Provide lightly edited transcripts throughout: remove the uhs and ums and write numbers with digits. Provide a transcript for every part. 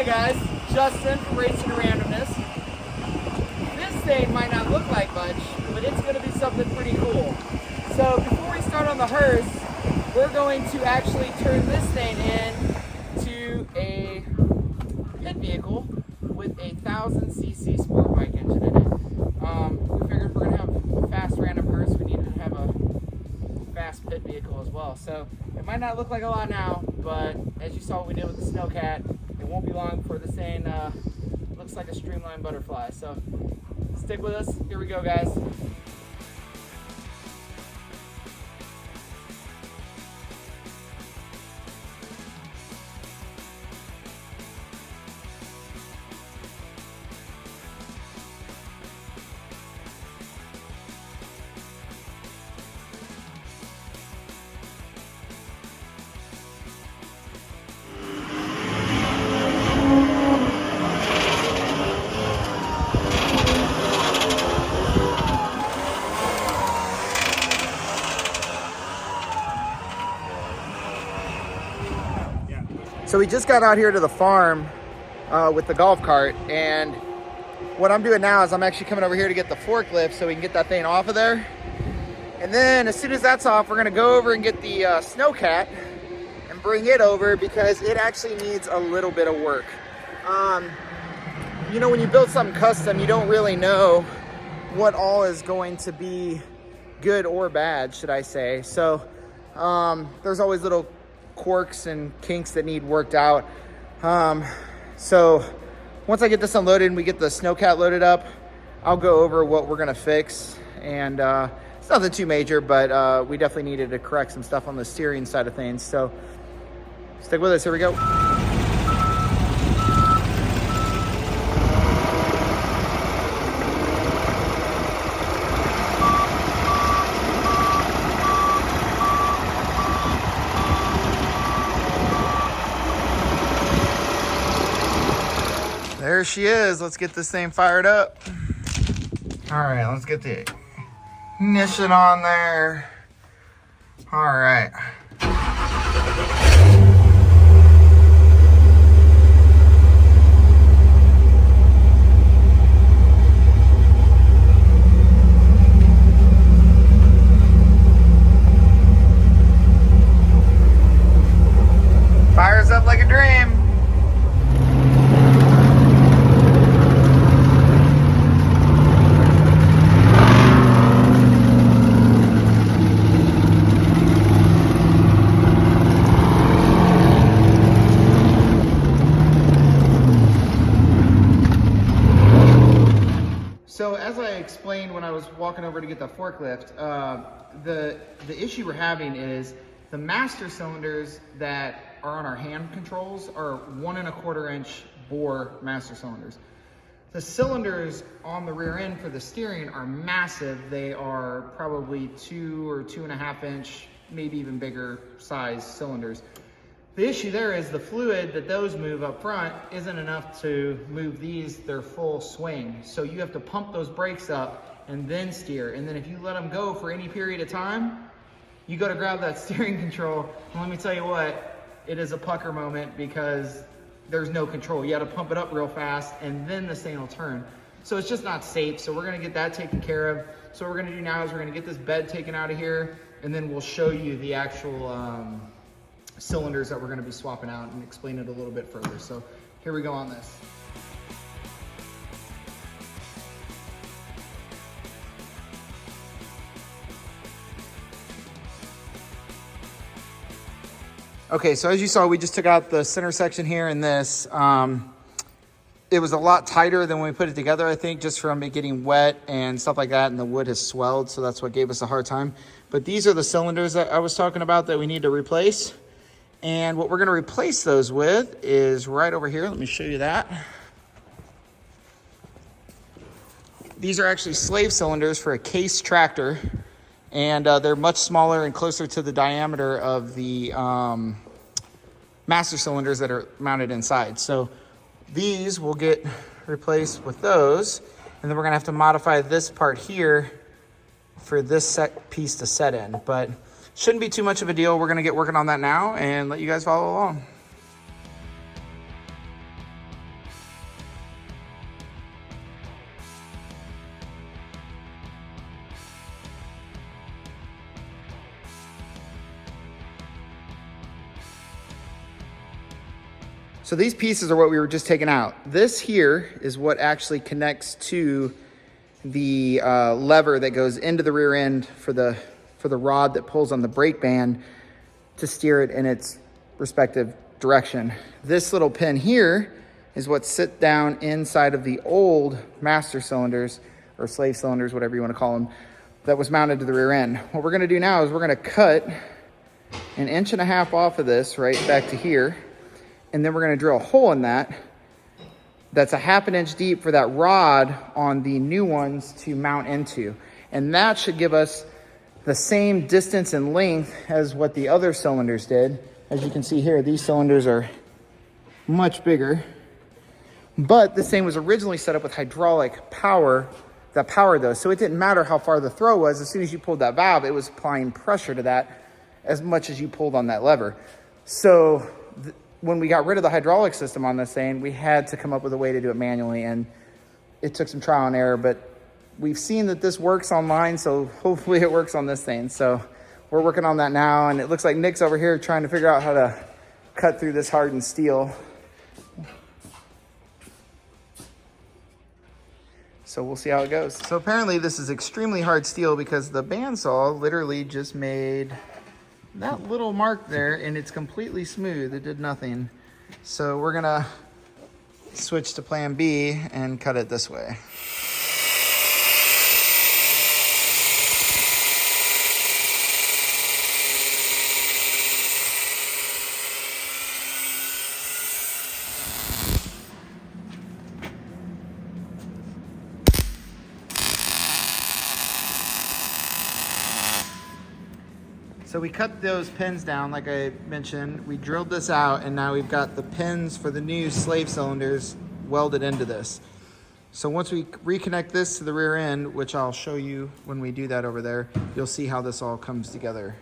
Hey guys, Justin from Racing to Randomness. This thing might not look like much, but it's going to be something pretty cool. So before we start on the hearse, we're going to actually turn this thing into a pit vehicle with a 1000cc sport bike engine in it. We figured we're going to have a fast random hearse, we needed to have a fast pit vehicle as well. So it might not look like a lot now, but as you saw what we did with the Snowcat, it won't be long before this thing looks like a streamlined butterfly. So stick with us. Here we go, guys. So we just got out here to the farm with the golf cart, and what I'm doing now is I'm actually coming over here to get the forklift so we can get that thing off of there. And then as soon as that's off, we're gonna go over and get the Snowcat and bring it over because it actually needs a little bit of work. You know, when you build something custom, you don't really know what all is going to be good or bad, should I say. So there's always little quirks and kinks that need worked out. So once I get this unloaded and we get the Snowcat loaded up, I'll go over what we're gonna fix. And it's nothing too major, but we definitely needed to correct some stuff on the steering side of things. So stick with us, here we go. There she is. Let's get this thing fired up. All right, let's get the ignition on there. All right. Fires up like a dream. So as I explained when I was walking over to get the forklift, the issue we're having is the master cylinders that are on our hand controls are 1 1/4 inch bore master cylinders. The cylinders on the rear end for the steering are massive. They are probably 2 or 2.5 inch, maybe even bigger size cylinders. The issue there is the fluid that those move up front isn't enough to move these their full swing. So you have to pump those brakes up and then steer. And then if you let them go for any period of time, you go to grab that steering control. And let me tell you what, it is a pucker moment because there's no control. You got to pump it up real fast and then this thing will turn. So it's just not safe. So we're going to get that taken care of. So what we're going to do now is we're going to get this bed taken out of here, and then we'll show you the actual cylinders that we're going to be swapping out and explain it a little bit further. So here we go on this. Okay, so as you saw, we just took out the center section here and this. It was a lot tighter than when we put it together, I think, just from it getting wet and stuff like that, and the wood has swelled, so that's what gave us a hard time. But these are the cylinders that I was talking about that we need to replace. And what we're going to replace those with is right over here. Let me show you that. These are actually slave cylinders for a case tractor, and they're much smaller and closer to the diameter of the master cylinders that are mounted inside. So these will get replaced with those, and then we're going to have to modify this part here for this set piece to set in, but shouldn't be too much of a deal. We're going to get working on that now and let you guys follow along. So these pieces are what we were just taking out. This here is what actually connects to the lever that goes into the rear end for the rod that pulls on the brake band to steer it in its respective direction. This little pin here is what sits down inside of the old master cylinders or slave cylinders, whatever you want to call them, that was mounted to the rear end. What we're going to do now is we're going to cut 1.5 inches off of this right back to here, and then we're going to drill a hole in that that's 1/2 inch deep for that rod on the new ones to mount into. And that should give us the same distance and length as what the other cylinders did. As you can see here, these cylinders are much bigger, but this thing was originally set up with hydraulic power that powered those. So it didn't matter how far the throw was. As soon as you pulled that valve, it was applying pressure to that as much as you pulled on that lever. So when we got rid of the hydraulic system on this thing, we had to come up with a way to do it manually, and it took some trial and error, but we've seen that this works online, so hopefully it works on this thing. So we're working on that now, and it looks like Nick's over here trying to figure out how to cut through this hardened steel. So we'll see how it goes. So apparently this is extremely hard steel because the bandsaw literally just made that little mark there, and it's completely smooth. It did nothing. So we're gonna switch to plan B and cut it this way. So we cut those pins down, like I mentioned. We drilled this out, and now we've got the pins for the new slave cylinders welded into this. So once we reconnect this to the rear end, which I'll show you when we do that over there, you'll see how this all comes together.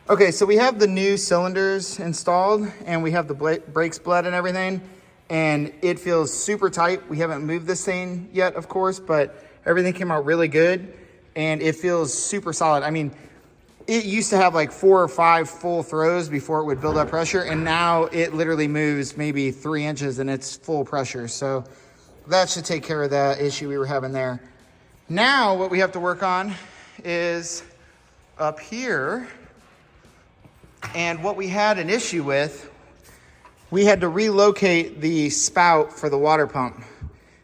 Okay, so we have the new cylinders installed, and we have the brakes bled and everything, and it feels super tight. We haven't moved this thing yet, of course, but everything came out really good, and it feels super solid. I mean, it used to have like 4 or 5 full throws before it would build up pressure, and now it literally moves maybe 3 inches and it's full pressure. So that should take care of that issue we were having there. Now what we have to work on is up here. And what we had an issue with, we had to relocate the spout for the water pump.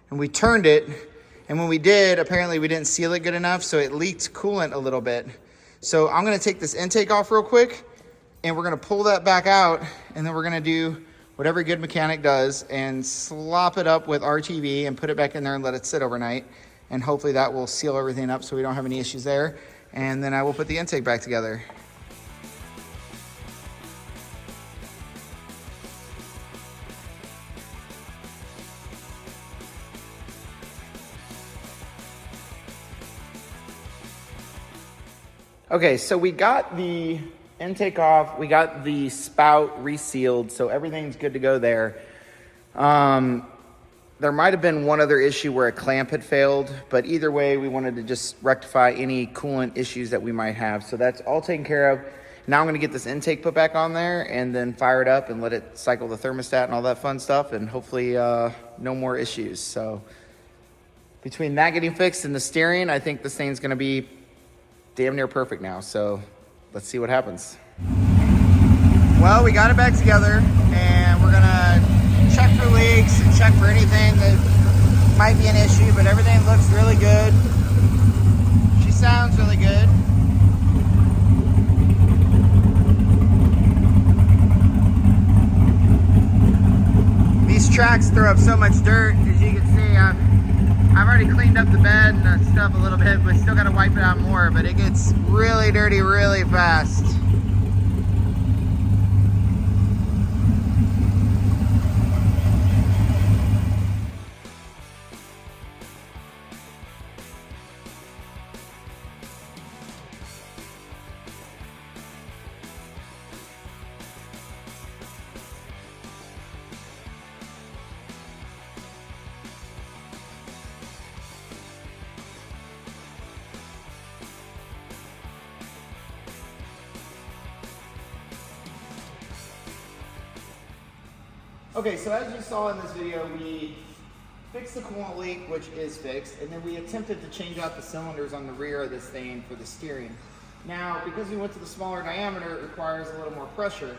And we turned it, and when we did, apparently we didn't seal it good enough, so it leaked coolant a little bit. So I'm gonna take this intake off real quick, and we're gonna pull that back out, and then we're gonna do what every good mechanic does and slop it up with RTV and put it back in there and let it sit overnight. And hopefully that will seal everything up so we don't have any issues there. And then I will put the intake back together. Okay, so we got the intake off, we got the spout resealed, so everything's good to go there. There might have been one other issue where a clamp had failed, but either way, we wanted to just rectify any coolant issues that we might have. So that's all taken care of. Now I'm gonna get this intake put back on there and then fire it up and let it cycle the thermostat and all that fun stuff, and hopefully no more issues. So between that getting fixed and the steering, I think this thing's gonna be damn near perfect now, so let's see what happens. Well, we got it back together, and we're gonna check for leaks and check for anything that might be an issue, but everything looks really good. She sounds really good. These tracks throw up so much dirt, as you can see. I've already cleaned up the bed and stuff a little bit, but still gotta wipe it out more, but it gets really dirty really fast. Okay, so as you saw in this video, we fixed the coolant leak, which is fixed, and then we attempted to change out the cylinders on the rear of this thing for the steering. Now, because we went to the smaller diameter, it requires a little more pressure.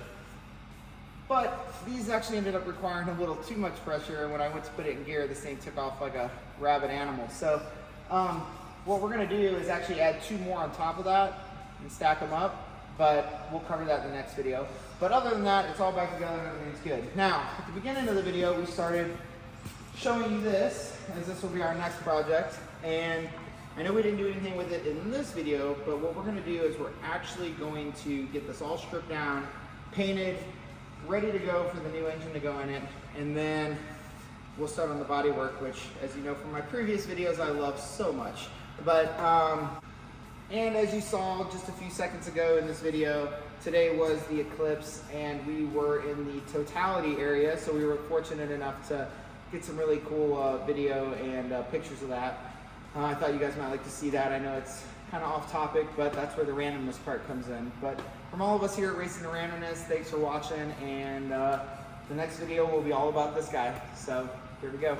But these actually ended up requiring a little too much pressure, and when I went to put it in gear, this thing took off like a rabid animal. So what we're gonna do is actually add 2 more on top of that and stack them up, but we'll cover that in the next video. But other than that, it's all back together and everything's good. Now, at the beginning of the video, we started showing you this, as this will be our next project. And I know we didn't do anything with it in this video, but what we're gonna do is we're actually going to get this all stripped down, painted, ready to go for the new engine to go in it, and then we'll start on the body work, which, as you know from my previous videos, I love so much. But, and as you saw just a few seconds ago in this video, today was the Eclipse, and we were in the totality area, so we were fortunate enough to get some really cool video and pictures of that. I thought you guys might like to see that. I know it's kind of off topic, but that's where the randomness part comes in. But from all of us here at Racing to Randomness, thanks for watching, and the next video will be all about this guy. So here we go.